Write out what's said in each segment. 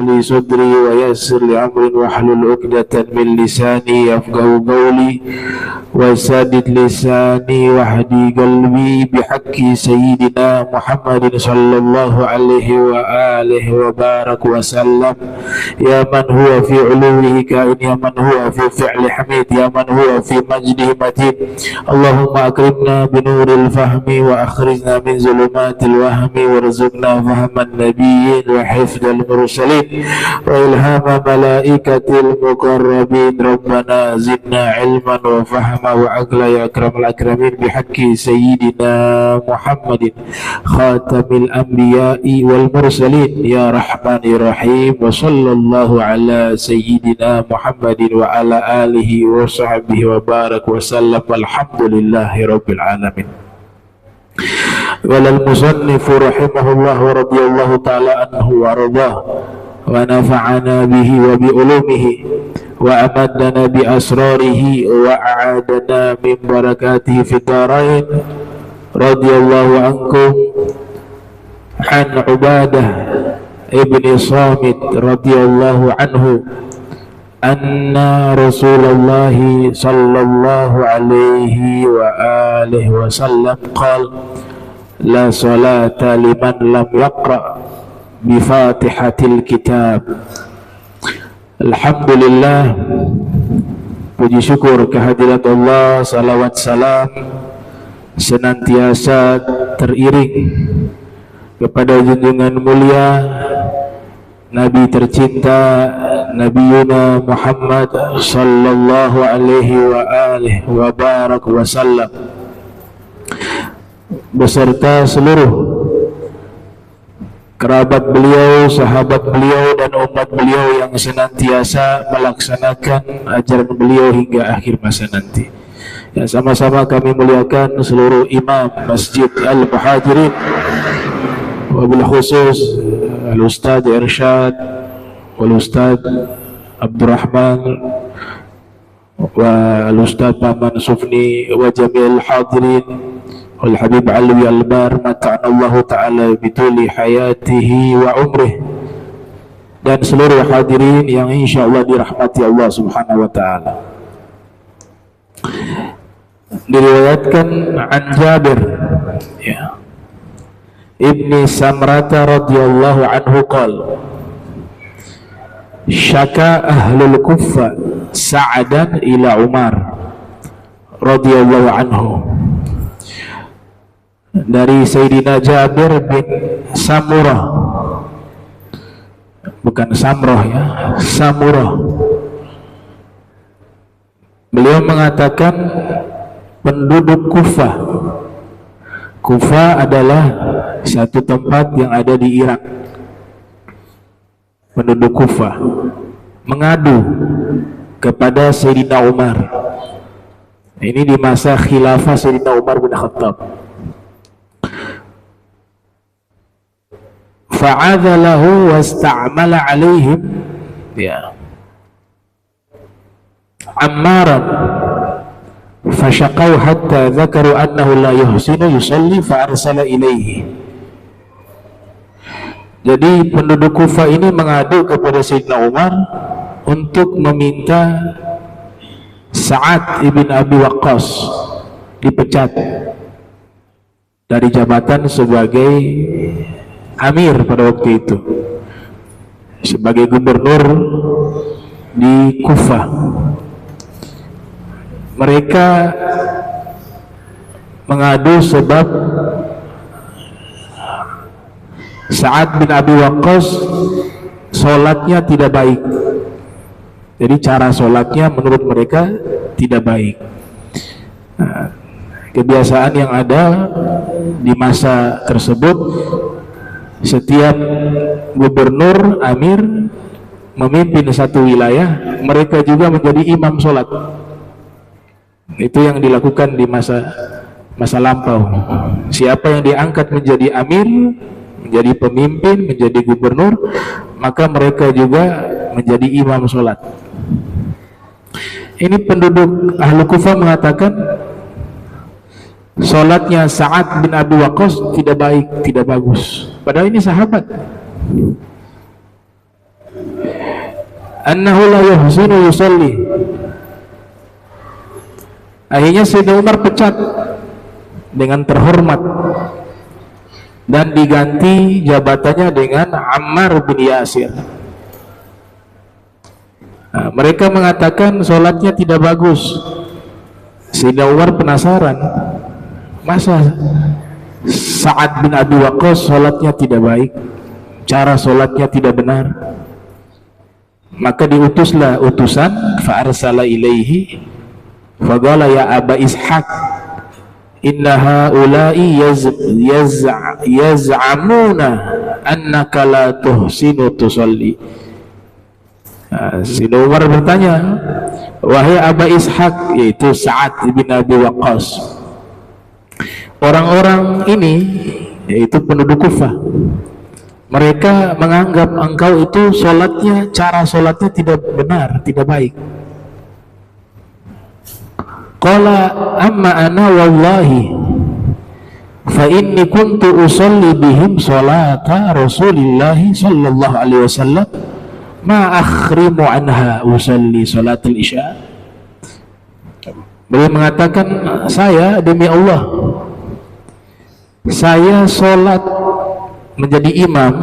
li sadri wa yassir li amri wahlul 'uqdatam min lisani yafqahu qawli wa saddid lisani wahdi qalbi bihaqqi sayyidina Muhammadin sallallahu alaihi wa alihi wa barak wa sallam ya man huwa fi 'uluwihi kain ya man huwa fi fi'li hamid ya man huwa fi majdihi majid. Allahumma akrimna binuril fahmi wa akhrijna min zulumatil wahmi warzuqna fahman nabiyyin wa hifdzal mursalin wa ilhama malaikatil muqarrabin. Rabbana zidna ilman wa fahma wa aqla ya akramal akramin bihaqqi sayyidina Muhammadin khatamil anbiya'i wal mursalin ya rahmanir rahim. Wa sallallahu ala sayyidina Muhammadin wa ala alihi wa sahbihi wa barak wa sallam. Alhamdulillahi rabbil alamin. Walal musannifu rahimahullah wa radiyallahu ta'ala anhu wa radah wa nafa'ana bihi wa bi ulumihi wa amadana bi asrarihi wa a'adana min barakatihi fid darain. Radiyallahu ankum an Ubadah ibni Samit radiyallahu anhu anna Rasulullah sallallahu alaihi wa alihi wa sallam qala la salata liman lam yaqra bi fatihatil kitab. Alhamdulillah, puji syukur kehadirat Allah, salawat salam senantiasa teriring kepada junjungan mulia Nabi tercinta Nabi Yuna Muhammad sallallahu alaihi wa alihi wa barak wa sallam beserta seluruh kerabat beliau, sahabat beliau dan umat beliau yang senantiasa melaksanakan ajaran beliau hingga akhir masa nanti. Ya, sama-sama kami muliakan seluruh imam Masjid Al-Muhajirin, wabil khusus Al-Ustadz Irsyad wal Ustadz Abdurrahman wa Al-Ustadz Paman Sufni wa Jamil Hadirin wal Habib Alwi Albar mata'anallahu ta'ala bituli hayatihi wa umrih, dan seluruh hadirin yang insyaallah dirahmati Allah subhanahu wa ta'ala. Diriwayatkan an Jabir ya Ibni Samrata radhiyallahu anhu qala syaka ahlul Kuffah Sa'adan ila Umar radhiyallahu anhu. Dari Sayyidina Jabir bin Samurah, bukan Samroh ya, Samurah, beliau mengatakan penduduk Kufah. Kufah adalah satu tempat yang ada di Irak. Penduduk Kufah mengadu kepada Sayyidina Umar. Ini di masa khilafah Sayyidina Umar bin Khattab. Fa'adzalahu wasta'mala alaihim ya Ammaran fashaqau hatta dzakaru annahu la yuhsinu yusalli fa'arsala ilaihi. Jadi penduduk Kufah ini mengadu kepada Sayyidina Umar untuk meminta Sa'ad ibn Abi Waqqas dipecat dari jabatan sebagai amir pada waktu itu, sebagai gubernur di Kufah. Mereka mengadu sebab Sa'ad bin Abi Waqqas sholatnya tidak baik. Jadi cara sholatnya menurut mereka tidak baik. Nah, kebiasaan yang ada di masa tersebut, setiap gubernur, amir memimpin satu wilayah, mereka juga menjadi imam sholat. Itu yang dilakukan di masa lampau. Siapa yang diangkat menjadi amir, menjadi pemimpin, menjadi gubernur, maka mereka juga menjadi imam sholat. Ini penduduk Ahlu Kufah mengatakan sholatnya Sa'ad bin Abi Waqqas tidak baik, tidak bagus. Padahal ini sahabat. annahu la yuhsinu yusalli. Akhirnya Sayyidina Umar pecat dengan terhormat dan diganti jabatannya dengan Ammar bin Yasir. Nah, mereka mengatakan sholatnya tidak bagus. Sayyidina Umar penasaran, masa Sa'ad bin Abi Waqqas sholatnya tidak baik, cara sholatnya tidak benar? Maka diutuslah utusan, fa'arsala ilaihi faqala ya Aba Ishaq inna haula'i yaz'amuna annaka la tuhsinu tusalli. Sayyidina Umar bertanya, wahai Aba Ishaq, yaitu Sa'ad bin Abi Waqqas, orang-orang ini yaitu penduduk Kufah, mereka menganggap engkau itu sholatnya, cara sholatnya tidak benar, tidak baik. Qala amma ana wallahi fa inni kuntu usalli bihim salata Rasulillahi sallallahu alaihi wasallam ma akhrimu anha usalli salatul isya. Beliau mengatakan, saya demi Allah, saya sholat menjadi imam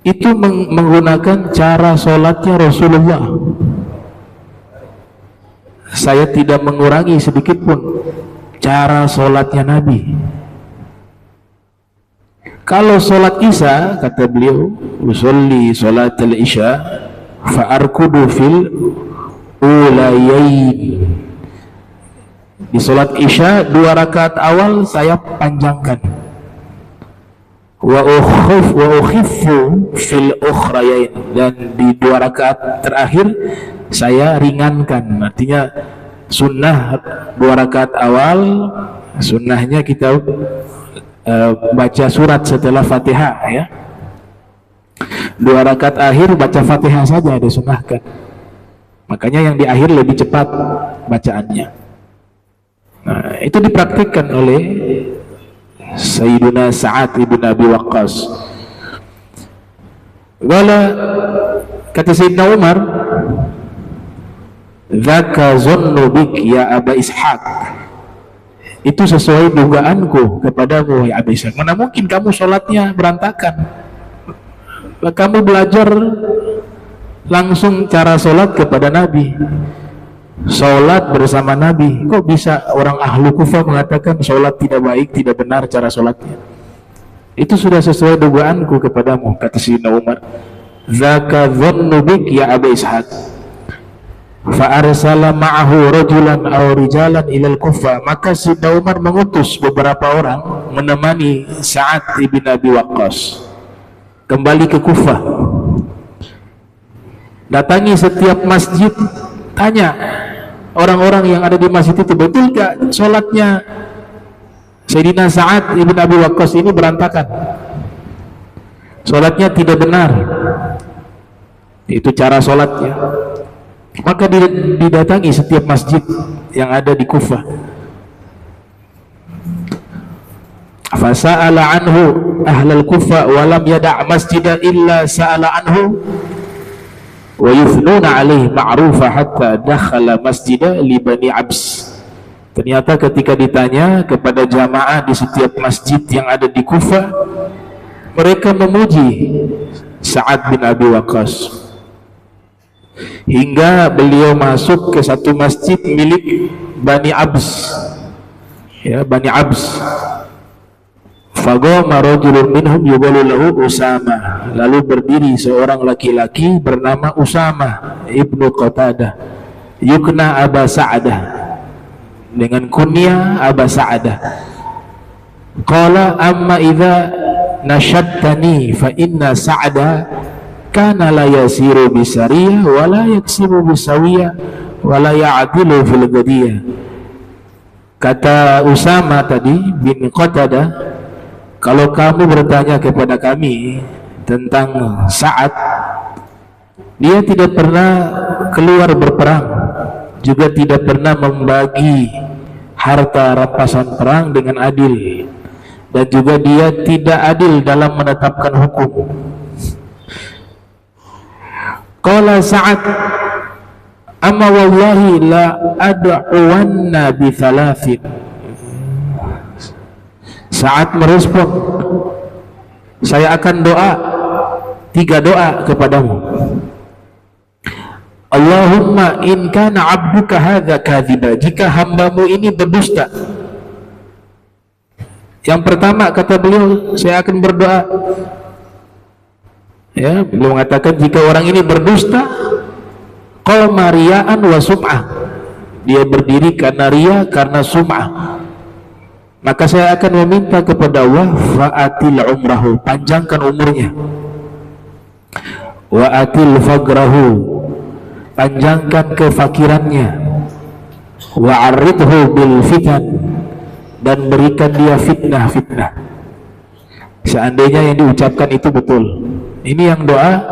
itu menggunakan cara sholatnya Rasulullah. Saya tidak mengurangi sedikit pun cara sholatnya Nabi. Kalau sholat isya, kata beliau, usolli sholat al-isya fa'arkudu fil ulayain. Di sholat isya 2 rakaat awal saya panjangkan, wa ukhifu fil ukhrayain, dan di 2 rakaat terakhir saya ringankan. Artinya sunnah 2 rakaat awal, sunnahnya kita baca surat setelah Fatihah ya. 2 rakaat akhir baca Fatihah saja disunnahkan. Makanya yang di akhir lebih cepat bacaannya. Nah, itu dipraktikkan oleh Sayyidina Sa'ad ibn Abi Waqqas. Wala, kata Sayyidina Umar, dzaka zannu bik ya Aba Ishaq, itu sesuai dugaanku kepadamu ya Aba Ishaq. Mana mungkin kamu sholatnya berantakan, kamu belajar langsung cara sholat kepada Nabi, sholat bersama Nabi. Kok bisa orang ahlu Kufah mengatakan sholat tidak baik, tidak benar cara sholatnya? Itu sudah sesuai dugaanku kepadamu, kata Sayyidina Umar. Dzaka dhannu bik ya Aba Ishaq. Fa'arsala ma'ahu rajulan aw rijalan ilal Kufah. Maka Sayyidina Umar mengutus beberapa orang menemani Sa'ad ibn Abi Waqqas kembali ke Kufah. Datangi setiap masjid, tanya orang-orang yang ada di masjid itu, betul gak sholatnya Sayyidina Sa'ad ibn Abi Waqqas ini berantakan, sholatnya tidak benar, itu cara sholatnya. Maka didatangi setiap masjid yang ada di Kufah. Fasa'ala anhu ahlal Kufah wa lam yada' masjidan illa sa'ala anhu wa yuthnuna alaihi ma'rufa hatta dakhala masjidah li Bani Abs. Ternyata ketika ditanya kepada jamaah di setiap masjid yang ada di Kufah, mereka memuji Sa'ad bin Abi Waqqas hingga beliau masuk ke satu masjid milik Bani Abs, ya, Bani Abs. Faqama rajulun minhum yuqalu lahu Usama. Lalu berdiri seorang laki-laki bernama Usama ibnu Qatadah, yukna Aba Sa'adah, dengan kunyah Aba Sa'adah. Qala amma idza nashattani fa inna Sa'ada kana la yasiru bisariyah wa la yaksibu bisawiyah wa la ya'dilu fil gadiyah. Kata Usama tadi bin Qatadah, kalau kamu bertanya kepada kami tentang Sa'ad, dia tidak pernah keluar berperang, juga tidak pernah membagi harta rampasan perang dengan adil, dan juga dia tidak adil dalam menetapkan hukum. Qala Sa'ad, amma wallahi la ad'uwanna bi thalathin. Sa'ad merespon, saya akan doa 3 doa kepadamu. Allahumma in kana abduka hadza kadhiba, jika hambamu ini berdusta. Yang pertama kata beliau, saya akan berdoa, ya, beliau mengatakan jika orang ini berdusta, qama riya'an wa sum'ah, dia berdiri karena riya, karena sum'ah, maka saya akan meminta kepada Allah, fa'atil umrahu, panjangkan umurnya, wa atil fagrahu, panjangkan kefakirannya, wa arridhu bil fitan, dan berikan dia fitnah-fitnah. Seandainya yang diucapkan itu betul. Ini yang doa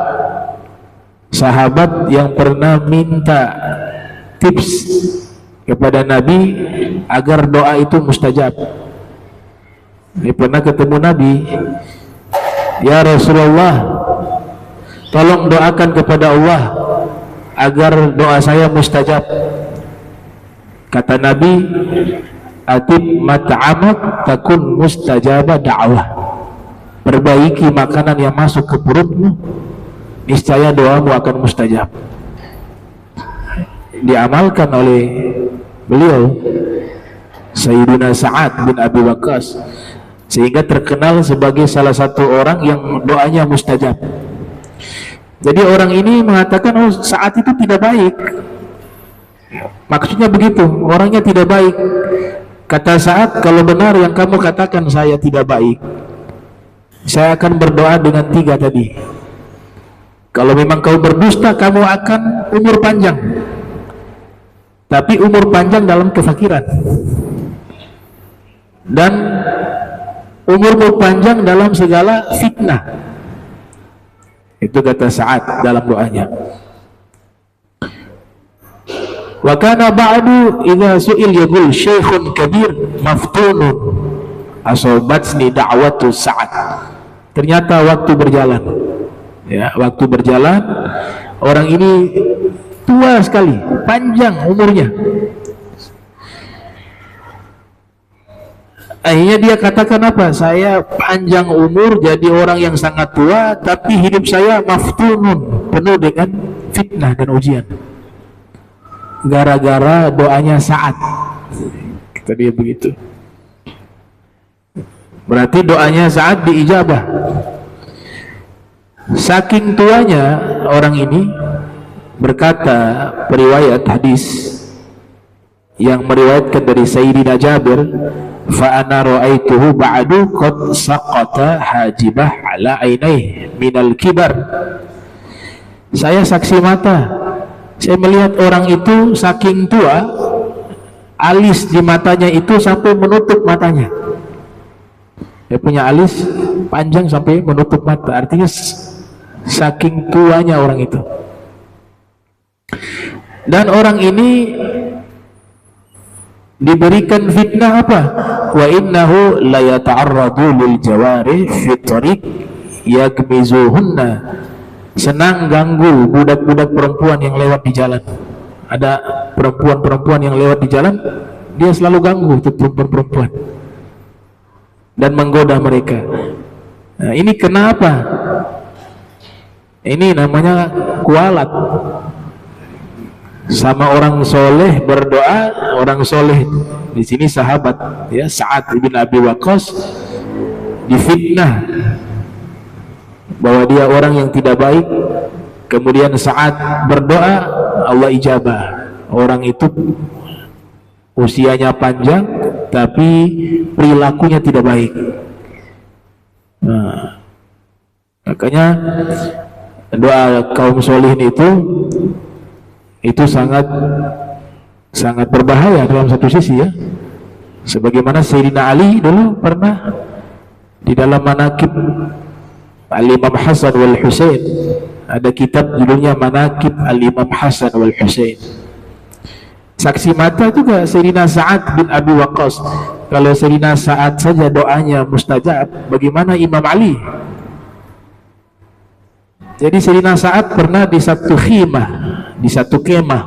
sahabat yang pernah minta tips kepada Nabi agar doa itu mustajab. Ini pernah ketemu Nabi, ya Rasulullah, tolong doakan kepada Allah agar doa saya mustajab. Kata Nabi, atib mat'amak takun mustajabah da'wah, perbaiki makanan yang masuk ke perutmu, niscaya doamu akan mustajab. Diamalkan oleh beliau Sayyidina Sa'ad bin Abi Waqqas, sehingga terkenal sebagai salah satu orang yang doanya mustajab. Jadi orang ini mengatakan, oh Sa'ad itu tidak baik, maksudnya begitu, orangnya tidak baik. Kata Sa'ad, kalau benar yang kamu katakan saya tidak baik, saya akan berdoa dengan 3 tadi. Kalau memang kau berdusta, kamu akan umur panjang, tapi umur panjang dalam kefakiran, dan umurmu panjang dalam segala fitnah. Itu kata Sa'ad dalam doanya. Wa kana ba'du idza su'il yaqul syekhun kabir maftunun asobatni da'watu Sa'ad. Ternyata waktu berjalan, ya, waktu berjalan, orang ini tua sekali, panjang umurnya. Akhirnya dia katakan apa? Saya panjang umur, jadi orang yang sangat tua, tapi hidup saya maftunun, penuh dengan fitnah dan ujian, gara-gara doanya Sa'ad. Kata dia begitu. Berarti doanya Sa'ad diijabah. Saking tuanya orang ini, berkata periwayat hadis yang meriwayatkan dari Sayyidina Jabir, fa ana ra'aituhu ba'du qad saqata hajibah ala ainaihi minal kibar. Saya saksi mata, saya melihat orang itu saking tua, alis di matanya itu sampai menutup matanya. Dia punya alis panjang sampai menutup mata, artinya saking tuanya orang itu. Dan orang ini diberikan fitnah apa? Wa innahu la yata'arradu lil jawari fi tariq yakmizuhunna, senang ganggu budak-budak perempuan yang lewat di jalan. Ada perempuan-perempuan yang lewat di jalan, dia selalu ganggu itu perempuan-perempuan dan menggoda mereka. Nah, ini kenapa? Ini namanya kualat. Sama orang soleh berdoa, orang soleh di sini sahabat, ya, Sa'ad bin Abi Waqqas difitnah bahwa dia orang yang tidak baik. Kemudian Sa'ad berdoa, Allah ijabah. Orang itu usianya panjang tapi perilakunya tidak baik. Nah, makanya doa kaum solihin itu sangat berbahaya dalam satu sisi, ya. Sebagaimana Sayyidina Ali dulu pernah di dalam manaqib Al-Imam Hasan wal Husain, ada kitab judulnya Manaqib Al-Imam Hasan wal Husain. Saksi mata juga Sayyidina Sa'ad bin Abi Waqqas. Kalau Sayyidina Sa'ad saja doanya mustajab, bagaimana Imam Ali? Jadi Sayyidina Sa'ad pernah di satu khimah, di satu kemah.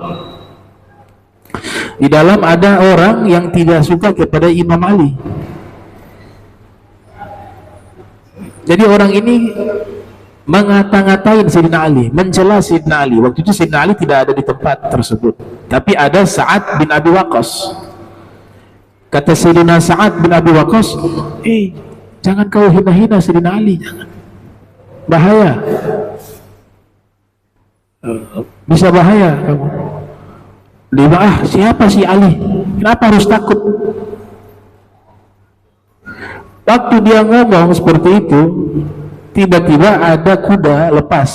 Di dalam ada orang yang tidak suka kepada Imam Ali. Jadi orang ini mengata-ngatain Sayyidina Ali, mencela Sayyidina Ali. Waktu itu Sayyidina Ali tidak ada di tempat tersebut, tapi ada Sa'ad bin Abi Waqqas. Kata Sayyidina Sa'ad bin Abi Waqqas, jangan kau hina-hina Sayyidina Ali, jangan. Bahaya. Bisa bahaya kamu. Dia siapa si Ali? Kenapa harus takut? Waktu dia ngomong seperti itu, tiba-tiba ada kuda lepas.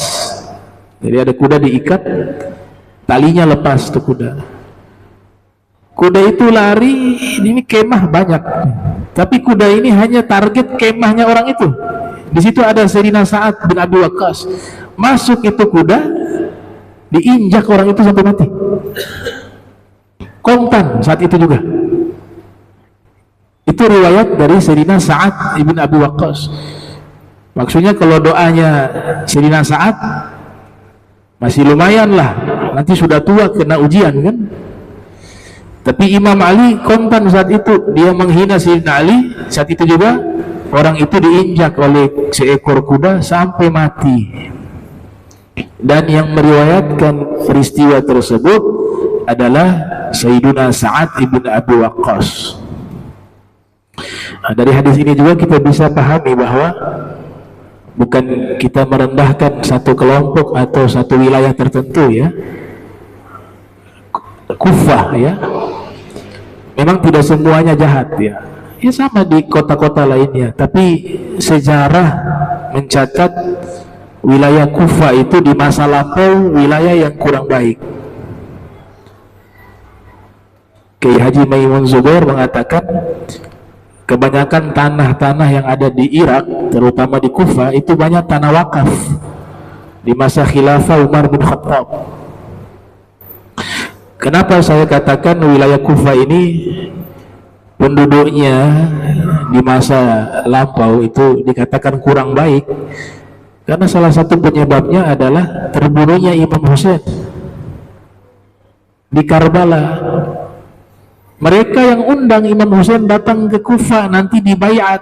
Jadi ada kuda diikat, talinya lepas tuh kuda. Kuda itu lari, ini kemah banyak, tapi kuda ini hanya target kemahnya orang itu. Di situ ada Sayyidina Sa'ad bin Abi Waqqas. Masuk itu kuda, diinjak orang itu sampai mati. Kontan saat itu juga. Itu riwayat dari Sayyidina Sa'ad bin Abi Waqqas. Maksudnya kalau doanya Sayyidina Sa'ad masih lumayan lah, nanti sudah tua kena ujian kan. Tapi Imam Ali kontan saat itu, dia menghina Sayyidina Ali. Saat itu juga orang itu diinjak oleh seekor kuda sampai mati. Dan yang meriwayatkan peristiwa tersebut adalah Sayyidina Sa'ad ibn Abi Waqqas. Nah, dari hadis ini juga kita bisa pahami bahwa bukan kita merendahkan satu kelompok atau satu wilayah tertentu ya. Kufah ya, memang tidak semuanya jahat ya. Ya sama di kota-kota lainnya. Tapi sejarah mencatat wilayah Kufah itu di masa lampau wilayah yang kurang baik. Kiai Haji Maimun Zubair mengatakan kebanyakan tanah-tanah yang ada di Irak, terutama di Kufah, itu banyak tanah wakaf di masa khilafah Umar bin Khattab. Kenapa saya katakan wilayah Kufah ini penduduknya di masa lampau itu dikatakan kurang baik? Karena salah satu penyebabnya adalah terbunuhnya Imam Husain di Karbala. Mereka yang undang Imam Husain datang ke Kufah, nanti dibaiat,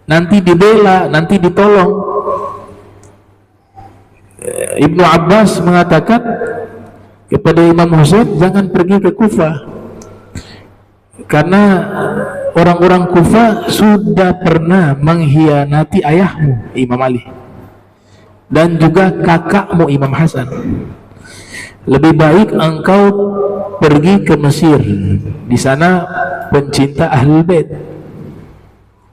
nanti dibela, nanti ditolong. Ibnu Abbas mengatakan kepada Imam Husain, jangan pergi ke Kufah, karena orang-orang Kufah sudah pernah mengkhianati ayahmu Imam Ali dan juga kakakmu Imam Hasan. Lebih baik engkau pergi ke Mesir, di sana pencinta Ahlul Bait.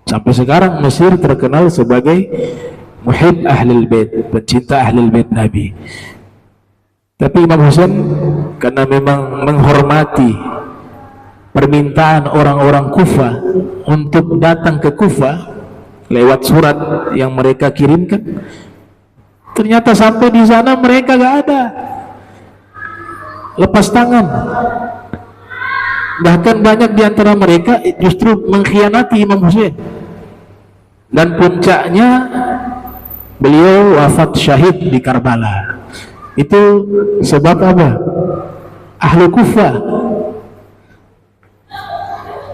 Sampai sekarang Mesir terkenal sebagai muhib Ahlul Bait, pencinta Ahlul Bait Nabi. Tapi Imam Husain karena memang menghormati permintaan orang-orang Kufah untuk datang ke Kufah lewat surat yang mereka kirimkan, ternyata sampai di sana mereka gak ada, lepas tangan. Bahkan banyak di antara mereka justru mengkhianati Imam Husain. Dan puncaknya beliau wafat syahid di Karbala. Itu sebab apa? Ahlu Kufah.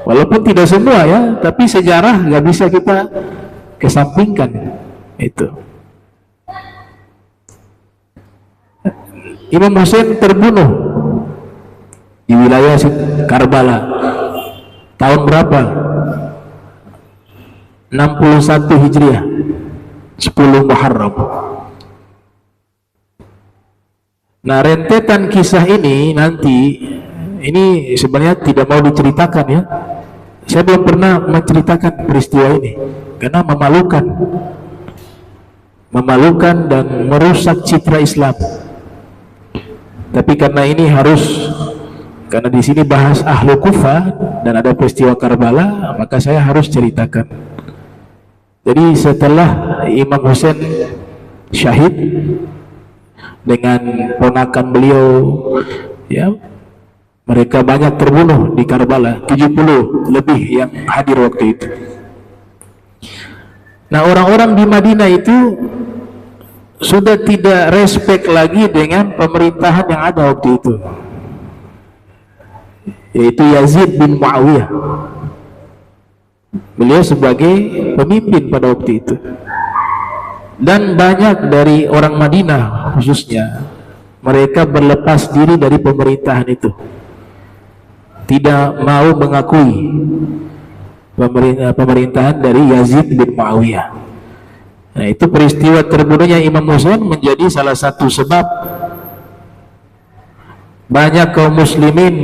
Walaupun tidak semua ya, tapi sejarah nggak bisa kita kesampingkan itu. Imam Husain terbunuh di wilayah Karbala tahun berapa? 61 Hijriah, 10 Muharram. Nah, rentetan kisah ini nanti, ini sebenarnya tidak mau diceritakan ya. Saya belum pernah menceritakan peristiwa ini karena memalukan dan merusak citra Islam. Tapi karena ini harus, karena di sini bahas Ahlu Kufah dan ada peristiwa Karbala, maka saya harus ceritakan. Jadi setelah Imam Husain syahid dengan ponakan beliau ya, mereka banyak terbunuh di Karbala, 70 lebih yang hadir waktu itu. Nah, orang-orang di Madinah itu sudah tidak respect lagi dengan pemerintahan yang ada waktu itu, yaitu Yazid bin Muawiyah. Beliau sebagai pemimpin pada waktu itu. Dan banyak dari orang Madinah khususnya, mereka berlepas diri dari pemerintahan itu, tidak mau mengakui pemerintahan dari Yazid bin Muawiyah. Nah, itu peristiwa terbunuhnya Imam Husain menjadi salah satu sebab banyak kaum muslimin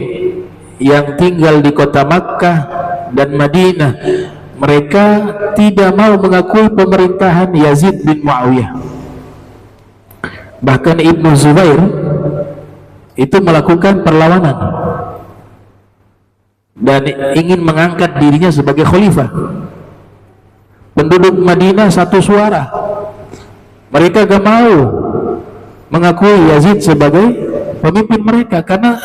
yang tinggal di kota Makkah dan Madinah, mereka tidak mau mengakui pemerintahan Yazid bin Muawiyah. Bahkan Ibnu Zubair itu melakukan perlawanan dan ingin mengangkat dirinya sebagai khalifah. Penduduk Madinah satu suara, mereka gak mau mengakui Yazid sebagai pemimpin mereka, karena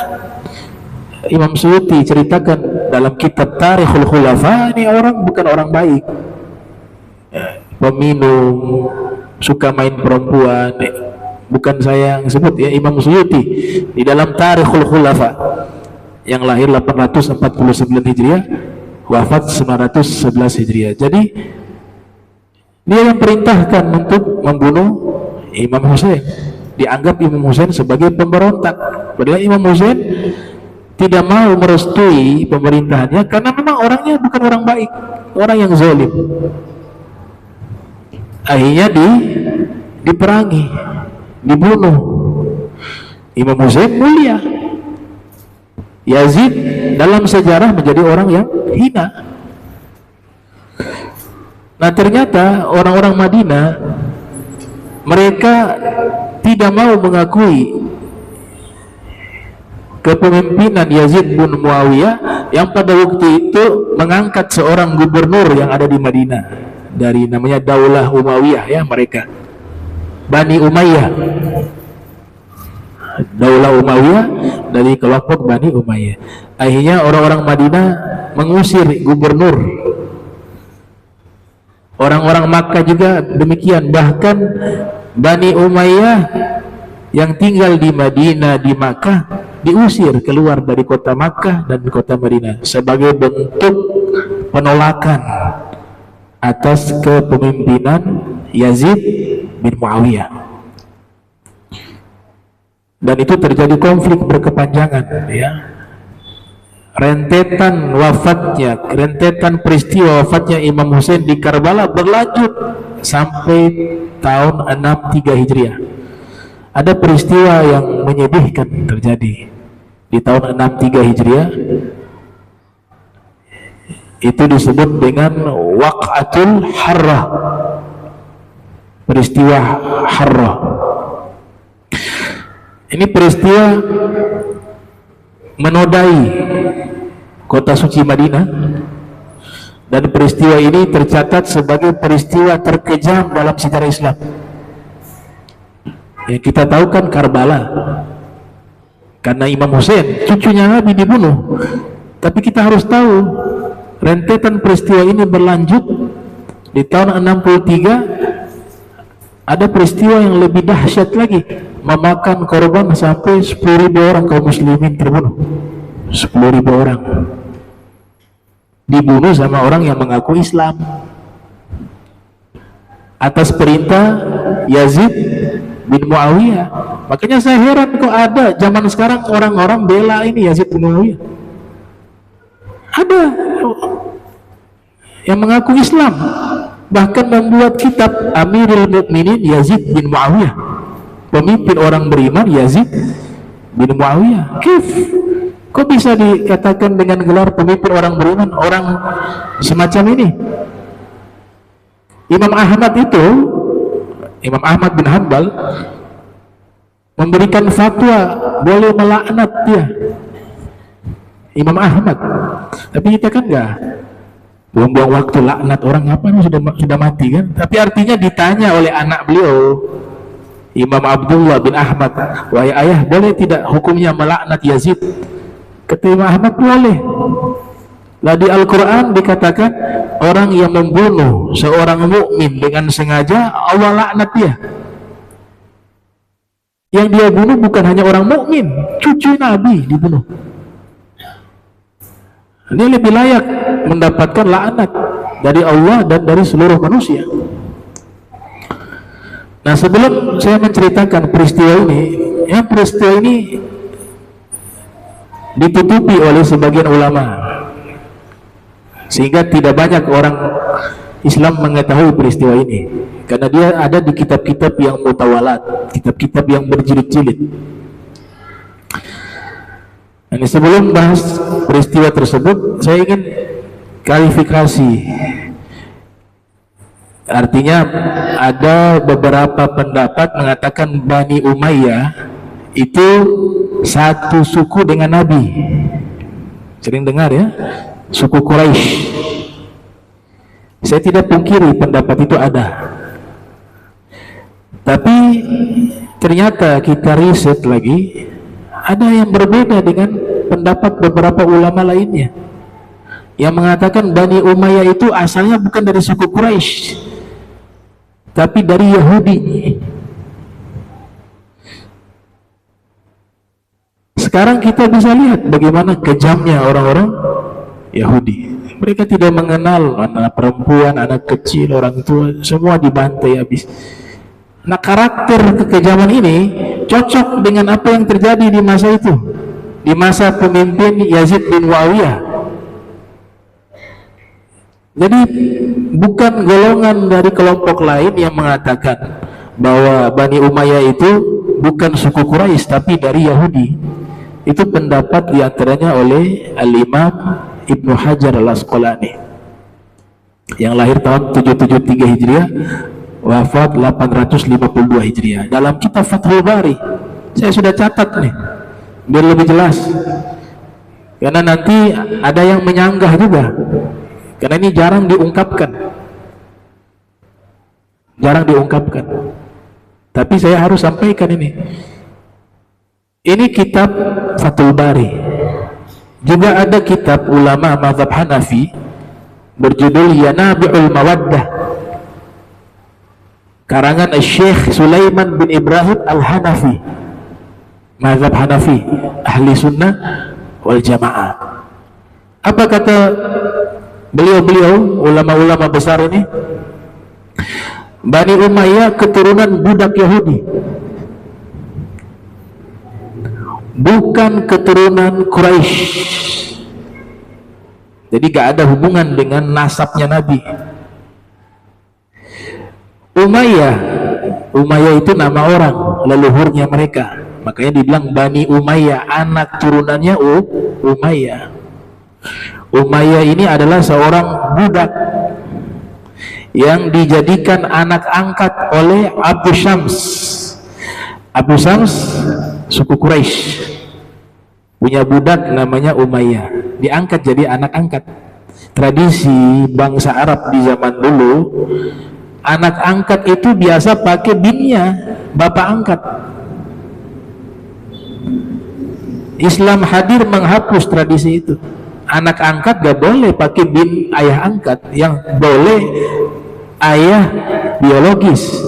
Imam Suyuti ceritakan dalam kitab Tarikhul Khulafa, ini orang bukan orang baik, peminum, suka main perempuan. Bukan saya yang sebut ya, Imam Suyuti di dalam Tarikhul Khulafa yang lahir 849 Hijriah, wafat 911 Hijriah. Jadi dia yang perintahkan untuk membunuh Imam Husain. Dianggap Imam Husain sebagai pemberontak, padahal Imam Husain tidak mau merestui pemerintahannya karena memang orangnya bukan orang baik, orang yang zalim. Akhirnya diperangi, dibunuh. Imam Husain mulia, Yazid dalam sejarah menjadi orang yang hina. Nah, ternyata orang-orang Madinah mereka tidak mau mengakui kepemimpinan Yazid bin Muawiyah yang pada waktu itu mengangkat seorang gubernur yang ada di Madinah dari namanya Daulah Umayyah ya, mereka Bani Umayyah. Daulah Umayyah dari kelompok Bani Umayyah. Akhirnya orang-orang Madinah mengusir gubernur. Orang-orang Makkah juga demikian, bahkan Bani Umayyah yang tinggal di Madinah, di Makkah, diusir keluar dari kota Makkah dan kota Madinah sebagai bentuk penolakan atas kepemimpinan Yazid bin Muawiyah. Dan itu terjadi konflik berkepanjangan ya. Rentetan peristiwa wafatnya Imam Husain di Karbala berlanjut sampai tahun 63 Hijriah. Ada peristiwa yang menyedihkan terjadi di tahun 63 Hijriah. Itu disebut dengan Waq'atul Harrah, peristiwa Harrah. Ini peristiwa menodai kota suci Madinah, dan peristiwa ini tercatat sebagai peristiwa terkejam dalam sejarah Islam. Yang kita tahu kan Karbala, karena Imam Husain cucunya Nabi dibunuh. Tapi kita harus tahu rentetan peristiwa ini berlanjut. Di tahun 63 ada peristiwa yang lebih dahsyat lagi, memakan korban sampai 10.000 orang kaum muslimin terbunuh. 10.000 orang dibunuh sama orang yang mengaku Islam atas perintah Yazid bin Muawiyah. Makanya saya heran kok ada zaman sekarang orang-orang bela ini Yazid bin Muawiyah. Ada yang mengaku Islam, bahkan membuat kitab Amirul Mukminin Yazid bin Muawiyah, pemimpin orang beriman Yazid bin Muawiyah. Kok bisa dikatakan dengan gelar pemimpin orang beriman orang semacam ini? Imam Ahmad bin Hanbal memberikan fatwa boleh melaknat dia, Imam Ahmad. Tapi kita kan enggak buang-buang waktu laknat orang, apa sudah mati kan. Tapi artinya ditanya oleh anak beliau Imam Abdullah bin Ahmad, wahai ayah, boleh tidak hukumnya melaknat Yazid? Kata Imam Ahmad, boleh. Lah di Al-Quran dikatakan orang yang membunuh seorang mukmin dengan sengaja Allah laknat dia. Yang dia bunuh bukan hanya orang mukmin, cucu Nabi dibunuh. Dia lebih layak mendapatkan laknat dari Allah dan dari seluruh manusia. Nah, sebelum saya menceritakan peristiwa ini, peristiwa ini ditutupi oleh sebagian ulama, sehingga tidak banyak orang Islam mengetahui peristiwa ini, karena dia ada di kitab-kitab yang mutawalat, kitab-kitab yang berjilid-jilid. Ini sebelum bahas peristiwa tersebut, saya ingin klarifikasi. Artinya ada beberapa pendapat mengatakan Bani Umayyah itu satu suku dengan Nabi. Sering dengar ya, suku Quraisy. Saya tidak pungkiri pendapat itu ada. Tapi ternyata kita riset lagi, ada yang berbeda dengan pendapat beberapa ulama lainnya yang mengatakan Bani Umayyah itu asalnya bukan dari suku Quraisy, tapi dari Yahudi. Sekarang kita bisa lihat bagaimana kejamnya orang-orang Yahudi. Mereka tidak mengenal anak perempuan, anak kecil, orang tua, semua dibantai habis. Nah, karakter kekejaman ini cocok dengan apa yang terjadi di masa itu, di masa pemimpin Yazid bin Muawiyah. Jadi bukan golongan dari kelompok lain yang mengatakan bahwa Bani Umayyah itu bukan suku Quraisy tapi dari Yahudi. Itu pendapat diantaranya oleh Al-Imam Ibnu Hajar Al-Asqalani yang lahir tahun 773 Hijriah, wafat 852 Hijriah. Dalam kitab Fathul Bari, saya sudah catat nih biar lebih jelas, karena nanti ada yang menyanggah juga, karena ini jarang diungkapkan, tapi saya harus sampaikan ini kitab Fathul Bari. Juga ada kitab ulama mazhab Hanafi berjudul Yanabi'ul Mawaddah, karangan Syekh Sulaiman bin Ibrahim Al-Hanafi, mazhab Hanafi, ahli sunnah wal jamaah. Apa kata beliau-beliau ulama-ulama besar ini? Bani Umayyah keturunan budak Yahudi, bukan keturunan Quraisy. Jadi gak ada hubungan dengan nasabnya Nabi. Umayyah itu nama orang, leluhurnya mereka. Makanya dibilang Bani Umayyah, anak turunannya Umayyah. Umayyah ini adalah seorang budak yang dijadikan anak angkat oleh Abu Syams. Abu Syams suku Quraisy punya budak namanya Umayyah, diangkat jadi anak angkat. Tradisi bangsa Arab di zaman dulu, anak angkat itu biasa pakai binnya, bapak angkat. Islam hadir menghapus tradisi itu. Anak angkat gak boleh pakai bin ayah angkat, yang boleh ayah biologis.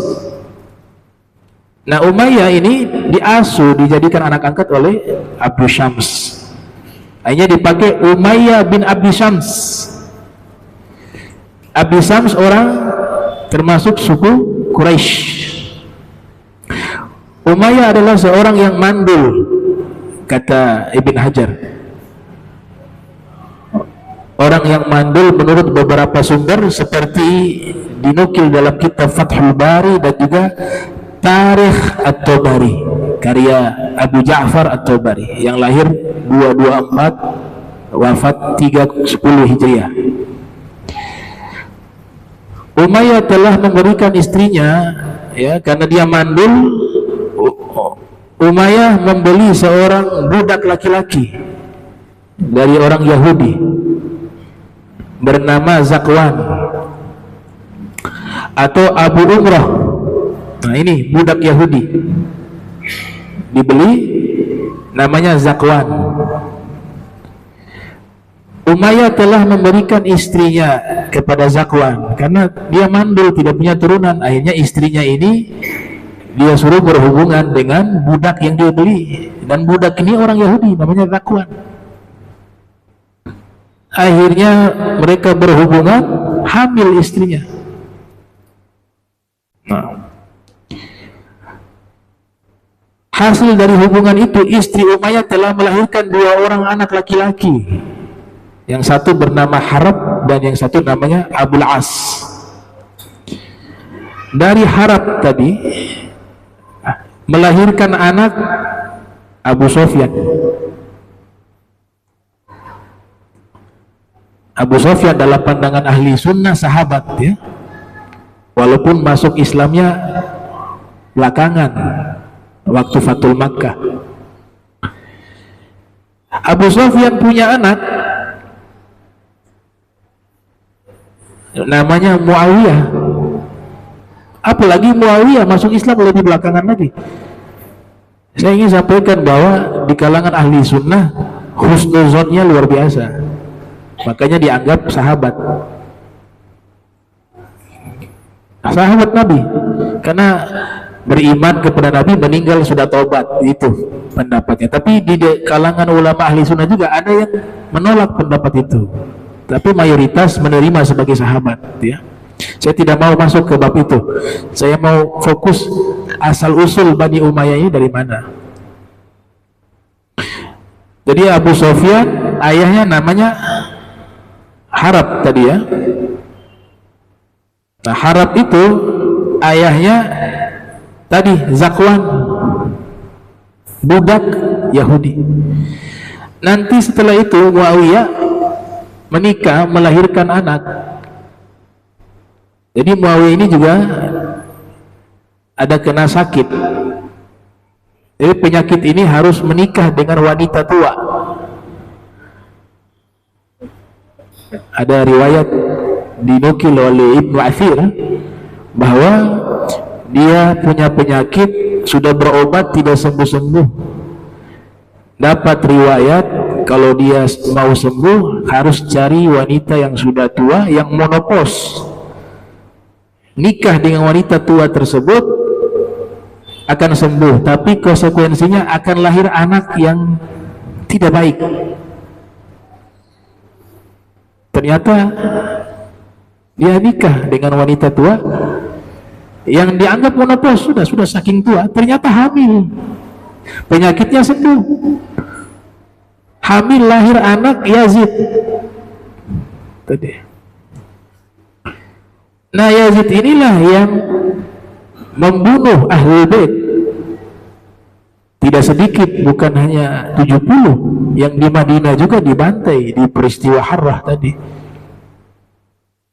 Nah, Umayyah ini diasuh, dijadikan anak angkat oleh Abu Syams. Akhirnya dipakai Umayyah bin Abi Syams. Abi Syams orang termasuk suku Quraisy. Umayyah adalah seorang yang mandul, kata Ibn Hajar. Orang yang mandul menurut beberapa sumber, seperti dinukil dalam kitab Fathul Bari dan juga Tarikh At-Tabari, karya Abu Ja'far At-Tabari yang lahir 224, wafat 310 Hijriah. Umayyah telah memberikan istrinya, ya, karena dia mandul. Umayyah membeli seorang budak laki-laki dari orang Yahudi bernama Zakwan atau Abu Umrah. Nah, ini budak Yahudi dibeli, namanya Zakwan. Umayyah telah memberikan istrinya kepada Zakwan karena dia mandul, tidak punya turunan. Akhirnya istrinya ini dia suruh berhubungan dengan budak yang dia beli, dan budak ini orang Yahudi namanya Zakwan. Akhirnya mereka berhubungan, hamil istrinya. Nah, hasil dari hubungan itu, istri Umayyah telah melahirkan 2 orang anak laki-laki. Yang satu bernama Harab dan yang satu namanya Abul As. Dari Harab tadi melahirkan anak Abu Sofyan. Abu Sofyan dalam pandangan ahli sunnah sahabat, ya, walaupun masuk Islamnya belakangan waktu Fatul Makkah. Abu Sofyan punya anak namanya Muawiyah. Apalagi Muawiyah masuk Islam lebih belakangan lagi. Saya ingin sampaikan bahwa di kalangan ahli sunnah husnuzonnya luar biasa, makanya dianggap sahabat Nabi, karena beriman kepada Nabi, meninggal sudah taubat, itu pendapatnya. Tapi di kalangan ulama ahli sunnah juga ada yang menolak pendapat itu, tapi mayoritas menerima sebagai sahabat, ya. Saya tidak mau masuk ke bab itu, saya mau fokus asal usul Bani Umayyah ini dari mana. Jadi Abu Sofyan ayahnya namanya Harab tadi, ya. Nah, Harab itu ayahnya tadi Zakwan, budak Yahudi. Nanti setelah itu Muawiyah menikah, melahirkan anak. Jadi Muawiyah ini juga ada kena sakit. Jadi penyakit ini harus menikah dengan wanita tua. Ada riwayat dinukil oleh Ibnu Athir bahwa dia punya penyakit, sudah berobat tidak sembuh-sembuh. Dapat riwayat kalau dia mau sembuh harus cari wanita yang sudah tua, yang monopos. Nikah dengan wanita tua tersebut akan sembuh, tapi konsekuensinya akan lahir anak yang tidak baik. Ternyata dia nikah dengan wanita tua yang dianggap monopos, sudah saking tua, ternyata hamil, penyakitnya sembuh, hamil, lahir anak Yazid tadi. Nah, Yazid inilah yang membunuh Ahlul Bait. Tidak sedikit, bukan hanya 70 yang di Madinah juga dibantai di peristiwa Harrah tadi.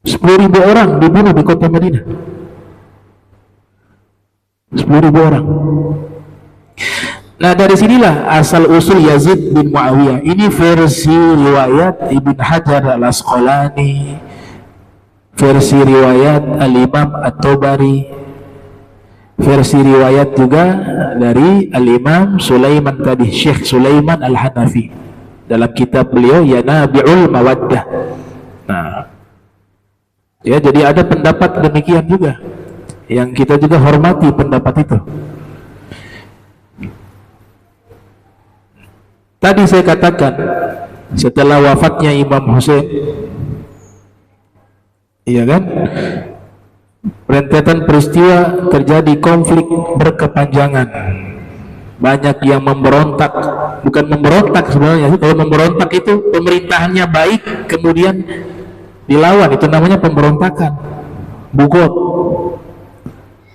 10.000 orang dibunuh di kota Madinah. 10.000 orang. Nah, dari sinilah asal usul Yazid bin Muawiyah. Ini versi riwayat Ibn Hajar al-Asqalani, versi riwayat Al-Imam At-Tabari, versi riwayat juga dari Al-Imam Sulaiman tadi, Syekh Sulaiman Al-Hanafi dalam kitab beliau Yanabi'ul Mawaddah. Nah, ya, jadi ada pendapat demikian juga yang kita juga hormati pendapat itu. Tadi saya katakan setelah wafatnya Imam Hussein, iya kan, rentetan peristiwa terjadi, konflik berkepanjangan, banyak yang memberontak. Bukan memberontak sebenarnya, kalau memberontak itu pemerintahannya baik kemudian dilawan, itu namanya pemberontakan, bugot.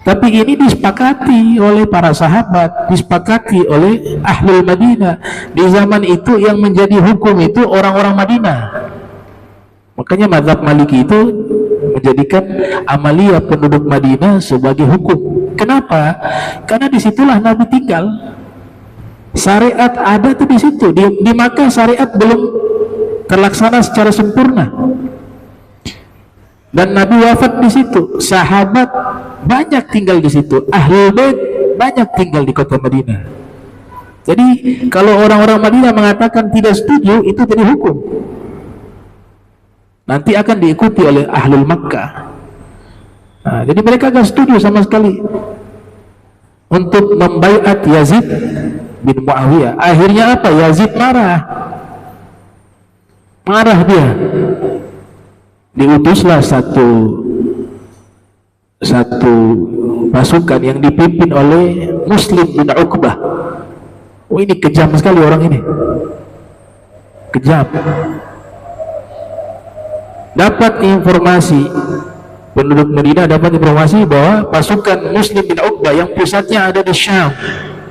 Tapi ini disepakati oleh para sahabat, disepakati oleh Ahlul Madinah. Di zaman itu yang menjadi hukum itu orang-orang Madinah. Makanya mazhab Maliki itu menjadikan amalia penduduk Madinah sebagai hukum. Kenapa? Karena disitulah Nabi tinggal. Syariat ada tuh di situ. Di Makkah syariat belum terlaksana secara sempurna. Dan Nabi wafat di situ. Sahabat banyak tinggal di situ. Ahlul Bait banyak tinggal di kota Madinah. Jadi kalau orang-orang Madinah mengatakan tidak setuju, itu jadi hukum. Nanti akan diikuti oleh Ahlul Makkah. Nah, jadi mereka gak setuju sama sekali. untuk membaiat Yazid bin Muawiyah. Akhirnya apa? Yazid marah dia. Diutuslah satu pasukan yang dipimpin oleh Muslim bin Uqbah. Oh, ini kejam sekali orang ini, kejam. Dapat informasi, penduduk Madinah dapat informasi bahwa pasukan Muslim bin Uqbah yang pusatnya ada di Syam,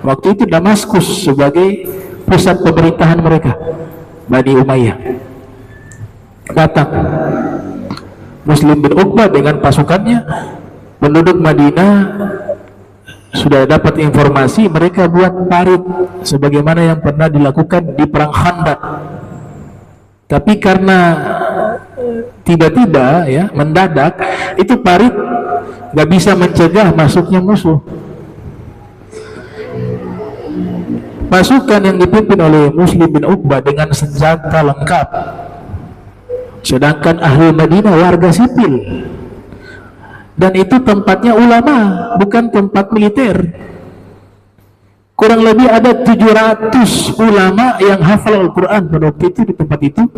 waktu itu Damaskus sebagai pusat pemerintahan mereka, Bani Umayyah, datang. Muslim bin Uqbah dengan pasukannya, penduduk Madinah sudah dapat informasi, mereka buat parit sebagaimana yang pernah dilakukan di perang Khandaq. Tapi karena tiba-tiba ya, mendadak, itu parit gak bisa mencegah masuknya musuh. Pasukan yang dipimpin oleh Muslim bin Uqbah dengan senjata lengkap, sedangkan ahli Madinah warga sipil. Dan itu tempatnya ulama, bukan tempat militer. Kurang lebih ada 700 ulama yang hafal Al-Quran pada waktu itu di tempat itu.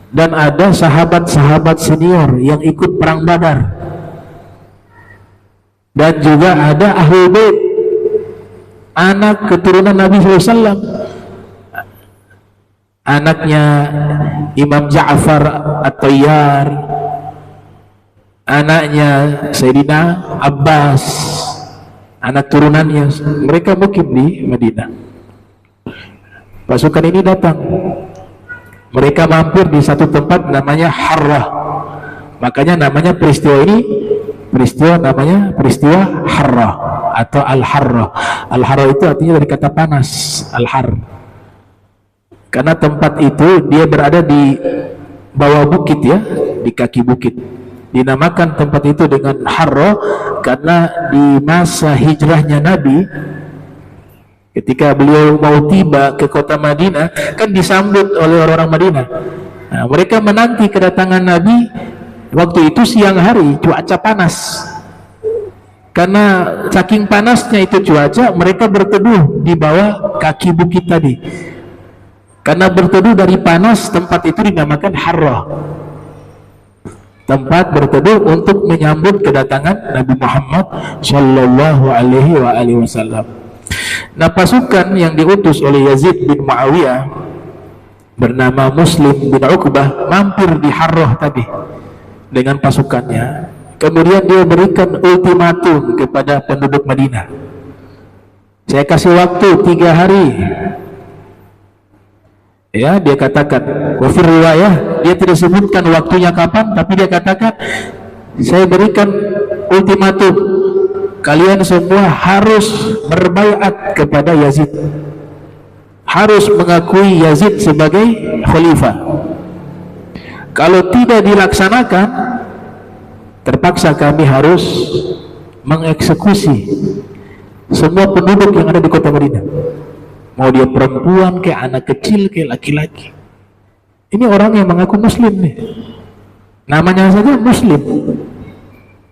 Dan ada sahabat-sahabat senior yang ikut perang Badar. Dan juga ada Ahlul Bait, anak keturunan Nabi SAW. Anaknya Imam Ja'far At-Tayyar, anaknya Sayyidina Abbas, anak turunannya, mereka mukim di Madinah. Pasukan ini datang, mereka mampir di satu tempat namanya Harrah. Makanya namanya peristiwa ini, namanya peristiwa Harrah atau Al-Harrah. Al-Harrah itu artinya dari kata panas, Al-Har. Karena tempat itu dia berada di bawah bukit ya, di kaki bukit. Dinamakan tempat itu dengan Harrah karena di masa hijrahnya Nabi, ketika beliau mau tiba ke kota Madinah, kan disambut oleh orang-orang Madinah. Nah, mereka menanti kedatangan Nabi. Waktu itu siang hari, cuaca panas. Karena saking panasnya itu cuaca, mereka berteduh di bawah kaki bukit tadi. Karena berteduh dari panas, tempat itu dinamakan Harrah, tempat berteduh untuk menyambut kedatangan Nabi Muhammad Shallallahu Alaihi Wasallam. Nah, pasukan yang diutus oleh Yazid bin Muawiyah bernama Muslim bin Uqbah mampir di Harrah tadi dengan pasukannya. Kemudian dia berikan ultimatum kepada penduduk Madinah. Saya kasih waktu 3 hari. Ya, dia katakan, wafir riwayah, dia tidak sebutkan waktunya kapan, tapi dia katakan, saya berikan ultimatum, kalian semua harus berbaiat kepada Yazid, harus mengakui Yazid sebagai khalifah. Kalau tidak dilaksanakan, terpaksa kami harus mengeksekusi semua penduduk yang ada di kota Madinah, mau dia perempuan kayak anak kecil kayak laki-laki. Ini orang yang mengaku muslim nih, namanya saja Muslim,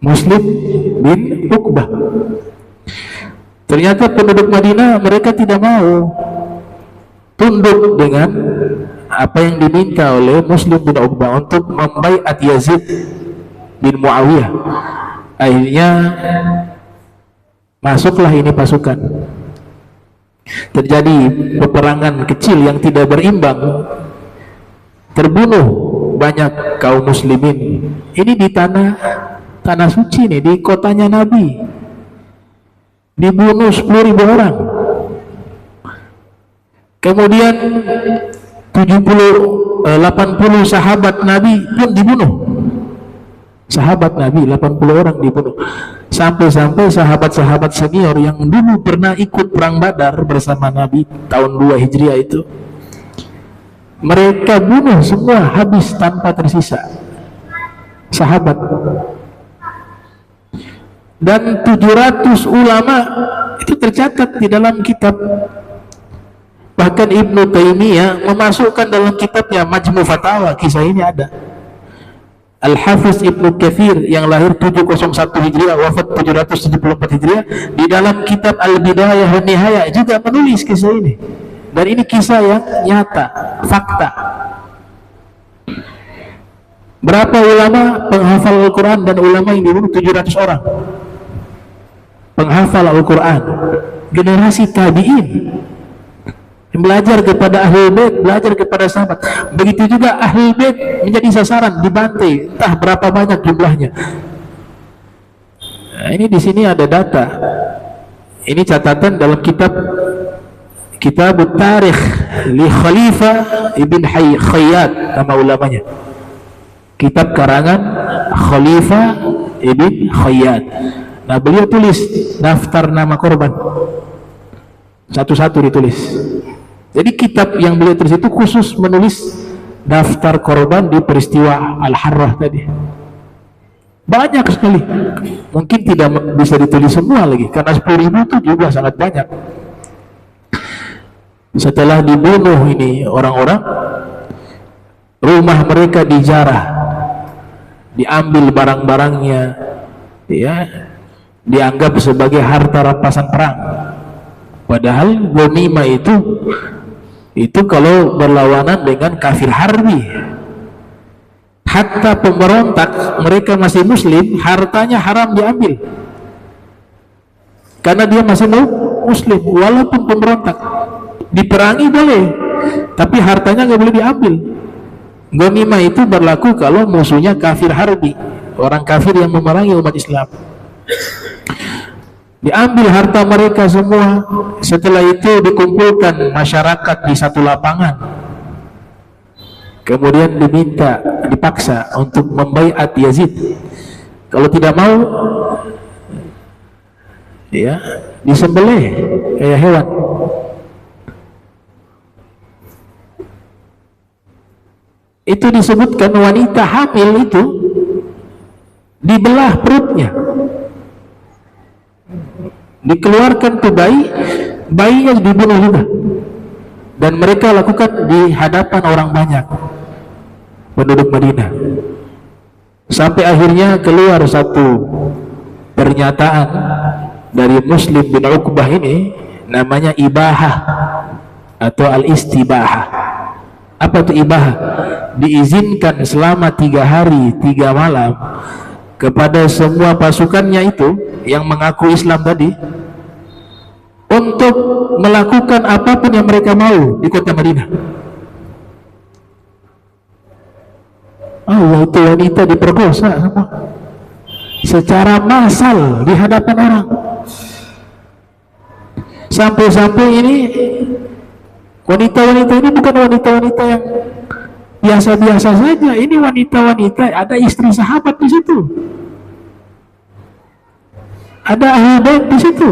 Muslim bin Uqbah. Ternyata penduduk Madinah mereka tidak mau tunduk dengan apa yang diminta oleh Muslim bin Uqbah untuk membaiat Yazid bin Muawiyah. Akhirnya masuklah ini pasukan. Terjadi peperangan kecil yang tidak berimbang, terbunuh banyak kaum muslimin. Ini di tanah suci nih, di kotanya Nabi, dibunuh 10.000 orang. Kemudian 80 sahabat Nabi pun dibunuh. Sahabat Nabi 80 orang dibunuh. Sampai-sampai sahabat-sahabat senior yang dulu pernah ikut perang Badar bersama Nabi tahun 2 Hijriah itu, mereka bunuh semua, habis tanpa tersisa sahabat. Dan 700 ulama itu tercatat di dalam kitab. Bahkan Ibnu Taimiyah memasukkan dalam kitabnya Majmu' Fatawa, kisah ini ada Al-Hafiz Ibnu Katsir yang lahir 701 Hijriah, wafat 774 Hijriah, di dalam kitab Al-Bidayah wa Nihayah juga menulis kisah ini. Dan ini kisah yang nyata, fakta. Berapa ulama penghafal Al-Quran dan ulama yang dibunuh? 700 orang penghafal Al-Quran, generasi tabi'in, belajar kepada ahli bait, belajar kepada sahabat. Begitu juga ahli bait menjadi sasaran, dibantai, entah berapa banyak jumlahnya. Nah, ini di sini ada data. Ini catatan dalam kitab Tarikh li Khalifah Ibn Khayyat, nama ulamanya. Kitab karangan Khalifah Ibn Khayyat. Nah, beliau tulis daftar nama korban. Satu-satu ditulis. Jadi kitab yang beliau tulis itu khusus menulis daftar korban di peristiwa Al-Harrah tadi. Banyak sekali. Mungkin tidak bisa ditulis semua lagi, karena 10.000 itu juga sangat banyak. Setelah dibunuh ini orang-orang, rumah mereka dijarah, diambil barang-barangnya, ya, dianggap sebagai harta rampasan perang. Padahal ghanimah itu kalau berlawanan dengan kafir harbi. Hatta pemberontak, mereka masih muslim, hartanya haram diambil karena dia masih muslim. Walaupun pemberontak, diperangi boleh, tapi hartanya nggak boleh diambil. Ghanimah itu berlaku kalau musuhnya kafir harbi, orang kafir yang memerangi umat Islam. Diambil harta mereka semua. Setelah itu dikumpulkan masyarakat di satu lapangan, kemudian dipaksa untuk membaiat Yazid. Kalau tidak mau, ya, disembelih kayak hewan. Itu disebutkan wanita hamil itu dibelah perutnya, dikeluarkan ke bayinya dibunuh juga. Dan mereka lakukan di hadapan orang banyak penduduk Madinah. Sampai akhirnya keluar satu pernyataan dari Muslim bin Uqbah ini, namanya ibahah atau al-istibahah. Apa itu ibahah? Diizinkan selama 3 hari 3 malam kepada semua pasukannya itu yang mengaku Islam tadi untuk melakukan apapun yang mereka mau di kota Madinah. Allah, itu wanita diperkosa secara massal di hadapan orang. Sampai-sampai ini wanita-wanita ini bukan wanita-wanita yang biasa-biasa saja. Ini wanita-wanita, ada istri sahabat di situ, ada ahli bait di situ,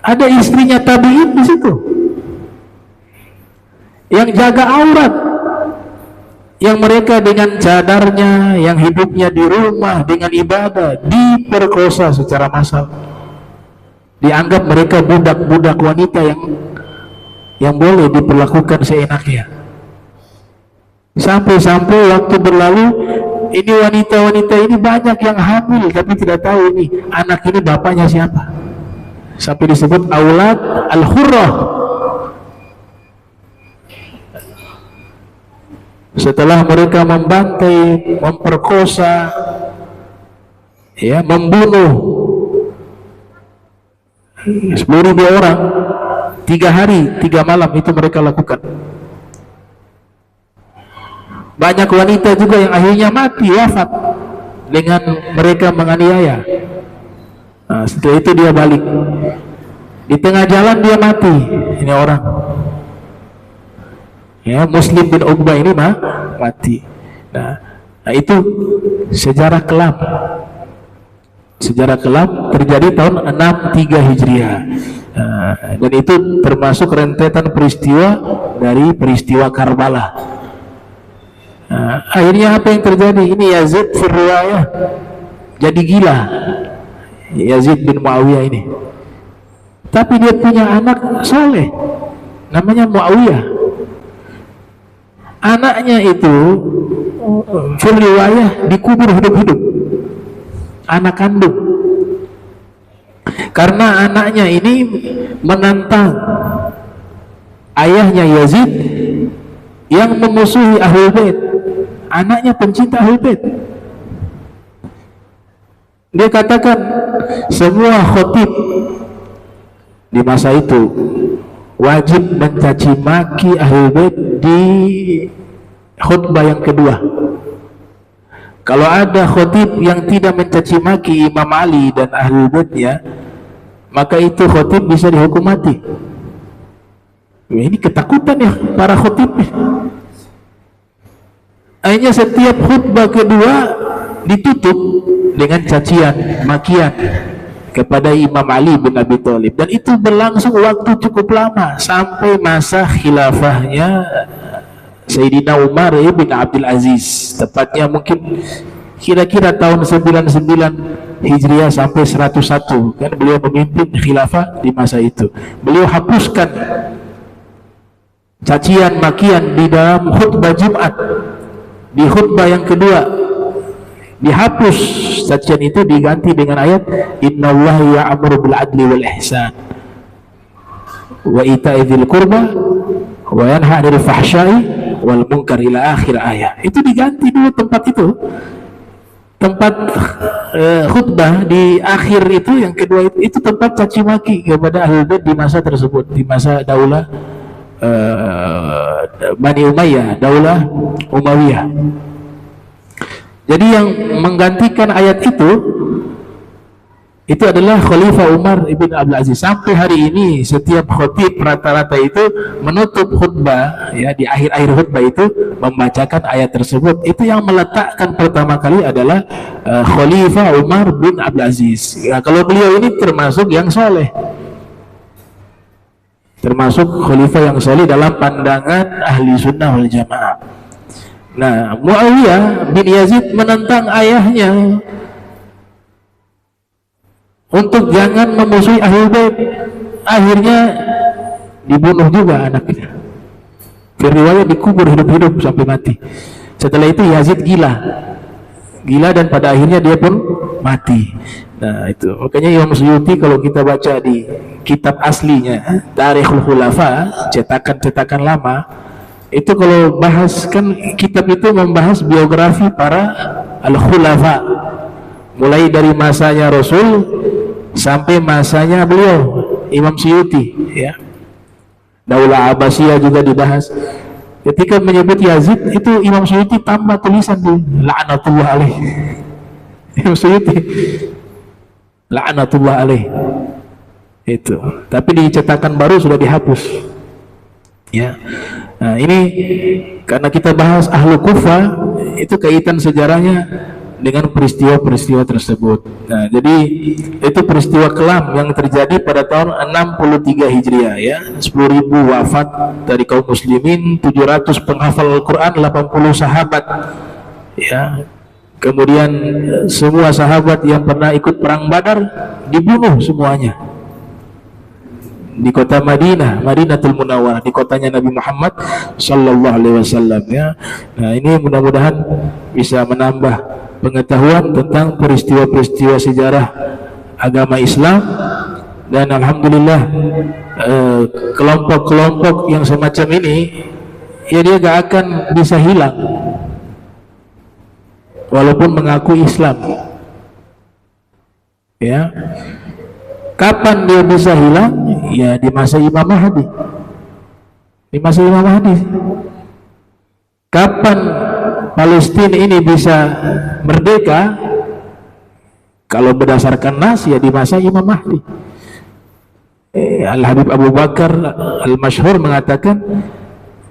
ada istrinya tabi'in di situ yang jaga aurat, yang mereka dengan cadarnya, yang hidupnya di rumah dengan ibadah, diperkosa secara massal. Dianggap mereka budak-budak wanita yang boleh diperlakukan seenaknya. Sampai-sampai waktu berlalu, ini wanita-wanita ini banyak yang hamil tapi tidak tahu ini anak ini bapaknya siapa. Sampai disebut aulad al-hurrah. Setelah mereka membantai, memperkosa, ya, membunuh 10.000 orang, 3 hari 3 malam itu mereka lakukan. Banyak wanita juga yang akhirnya mati, wafat dengan mereka menganiaya. Nah, setelah itu dia balik, di tengah jalan dia mati. Ini orang, ya, Muslim bin Uqbah ini mati. Nah, itu sejarah kelam. Sejarah kelam terjadi tahun 63 Hijriah. Dan itu termasuk rentetan peristiwa dari peristiwa Karbala. Akhirnya apa yang terjadi? Ini Yazid firriwayah jadi gila, Yazid bin Muawiyah ini. Tapi dia punya anak soleh, namanya Muawiyah. Anaknya itu riwayah dikubur hidup-hidup, anak kandung, karena anaknya ini menantang ayahnya Yazid yang memusuhi Ahlul Bait. Anaknya pencinta Ahlul Bait. Dia katakan semua khatib di masa itu wajib mencaci maki Ahlul Bait di khutbah yang kedua. Kalau ada khatib yang tidak mencaci maki Imam Ali dan Ahlul Baitnya, maka itu khatib bisa dihukum mati. Ini ketakutan ya para khatib. Akhirnya setiap khutbah kedua ditutup dengan cacian, makian kepada Imam Ali bin Abi Thalib, dan itu berlangsung waktu cukup lama sampai masa khilafahnya Sayyidina Umar bin Abdul Aziz, tepatnya mungkin kira-kira tahun 99 Hijriah sampai 101, kan beliau memimpin khilafah di masa itu. Beliau hapuskan cacian makian di dalam khutbah Jumat. Di khutbah yang kedua dihapus cacian itu, diganti dengan ayat innallaha ya'muru bil adli wal ihsan wa ita'i dzil qurba wa yanha 'anil fahsya'i wal munkar ila akhir ayat. Itu diganti dulu tempat itu, tempat khutbah di akhir itu yang kedua itu tempat caci maki kepada Ahlul Bait di masa tersebut, di masa daulah Bani Umayyah, daulah Umayyah. Jadi yang menggantikan ayat itu adalah Khalifah Umar ibn Abdul Aziz. Sampai hari ini setiap khatib rata-rata itu menutup khutbah ya, di akhir-akhir khutbah itu membacakan ayat tersebut. Itu yang meletakkan pertama kali adalah Khalifah Umar bin Abdul Aziz. Ya, kalau beliau ini termasuk yang soleh, termasuk khalifah yang soleh dalam pandangan ahli sunnah wal jamaah. Nah, Muawiyah bin Yazid menentang ayahnya untuk jangan memusuhi Ahlul Bait. Akhirnya dibunuh juga anaknya. Riwayat dikubur hidup-hidup sampai mati. Setelah itu Yazid gila dan pada akhirnya dia pun mati. Nah itu makanya Imam Suyuti kalau kita baca di kitab aslinya Tarikhul Khulafa, cetakan-cetakan lama, itu kalau bahas, kan kitab itu membahas biografi para al-khulafa mulai dari masanya Rasul sampai masanya beliau Imam Suyuti ya. Daulah Abbasiyah juga dibahas. Ketika menyebut Yazid itu Imam Suyuti tambah tulisan tuh la'natullah alaih. Imam Suyuti la'natullah alaih itu, tapi di cetakan baru sudah dihapus ya. Nah ini karena kita bahas Ahlu Kufah, itu kaitan sejarahnya dengan peristiwa-peristiwa tersebut. Nah jadi itu peristiwa kelam yang terjadi pada tahun 63 Hijriah ya. 10.000 wafat dari kaum muslimin, 700 penghafal Al-Quran, 80 sahabat ya. Kemudian semua sahabat yang pernah ikut perang Badar dibunuh semuanya di kota Madinah, Madinatul Munawwarah, di kotanya Nabi Muhammad sallallahu alaihi wasallam ya. Nah, ini mudah-mudahan bisa menambah pengetahuan tentang peristiwa-peristiwa sejarah agama Islam, dan alhamdulillah kelompok-kelompok yang semacam ini ya dia gak akan bisa hilang walaupun mengaku Islam ya. Kapan dia bisa hilang? Ya di masa Imam Mahdi. Di masa Imam Mahdi. Kapan Palestina ini bisa merdeka? Kalau berdasarkan nas ya di masa Imam Mahdi. Al-Habib Abu Bakar Al-Masyhur mengatakan,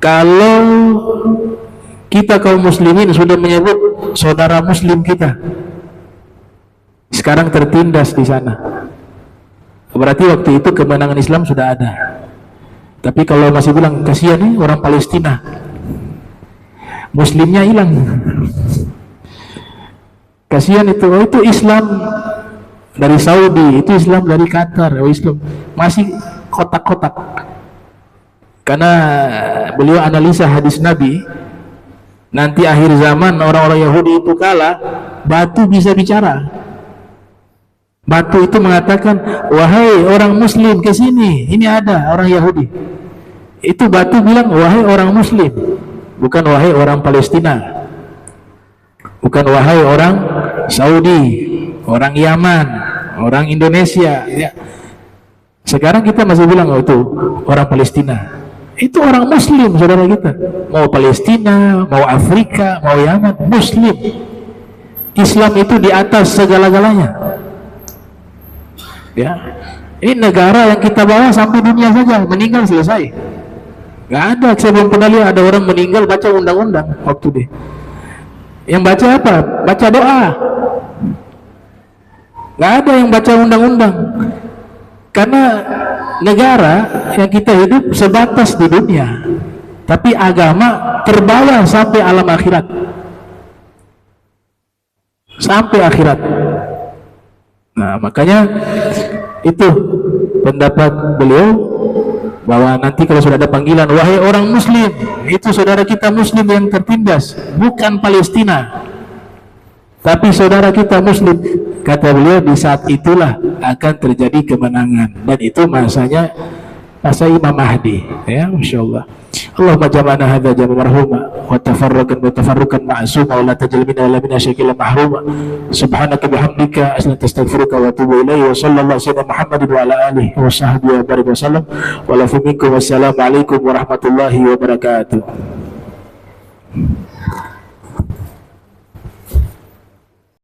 kalau kita kaum muslimin sudah menyebut saudara muslim kita sekarang tertindas di sana, berarti waktu itu kemenangan Islam sudah ada. Tapi kalau masih bilang kasihan nih orang Palestina, muslimnya hilang, kasihan itu. Oh, itu Islam dari Saudi, itu Islam dari Qatar, oh Islam masih kotak-kotak. Karena beliau analisa hadis Nabi nanti akhir zaman orang-orang Yahudi itu kalah, batu bisa bicara. Batu itu mengatakan, wahai orang Muslim ke sini, ini ada orang Yahudi. Itu batu bilang, wahai orang Muslim, bukan wahai orang Palestina, bukan wahai orang Saudi, orang Yaman, orang Indonesia. Ya. Sekarang kita masih bilang, oh itu orang Palestina. Itu orang Muslim, saudara kita. Mau Palestina, mau Afrika, mau Yaman, Muslim. Islam itu di atas segala-galanya. Ya, ini negara yang kita bawa sampai dunia saja, meninggal selesai. Gak ada, saya belum pernah lihat ada orang meninggal baca undang-undang waktu deh. Yang baca apa? Baca doa. Gak ada yang baca undang-undang. Karena negara yang kita hidup sebatas di dunia, tapi agama terbawa sampai alam akhirat, sampai akhirat. Nah, makanya itu pendapat beliau bahwa nanti kalau sudah ada panggilan, wahai orang Muslim, itu saudara kita Muslim yang tertindas, bukan Palestina, tapi saudara kita Muslim. Kata beliau, di saat itulah akan terjadi kemenangan, dan itu masanya masa Imam Mahdi. Ya, Masya Allah. Allahumma jama'na hadha jama' marhuma wa tafarrukan ma'asuma wa la tajal minna wa la minna syakila mahruma. Subhanaka bihamdika astaghfiruka wa atubu ilaihi wa sallallahu sayyidina Muhammadin wa ala alihi wa sahbihi wa barik wa sallam wa la minkum wassalamu alaikum warahmatullahi wabarakatuh.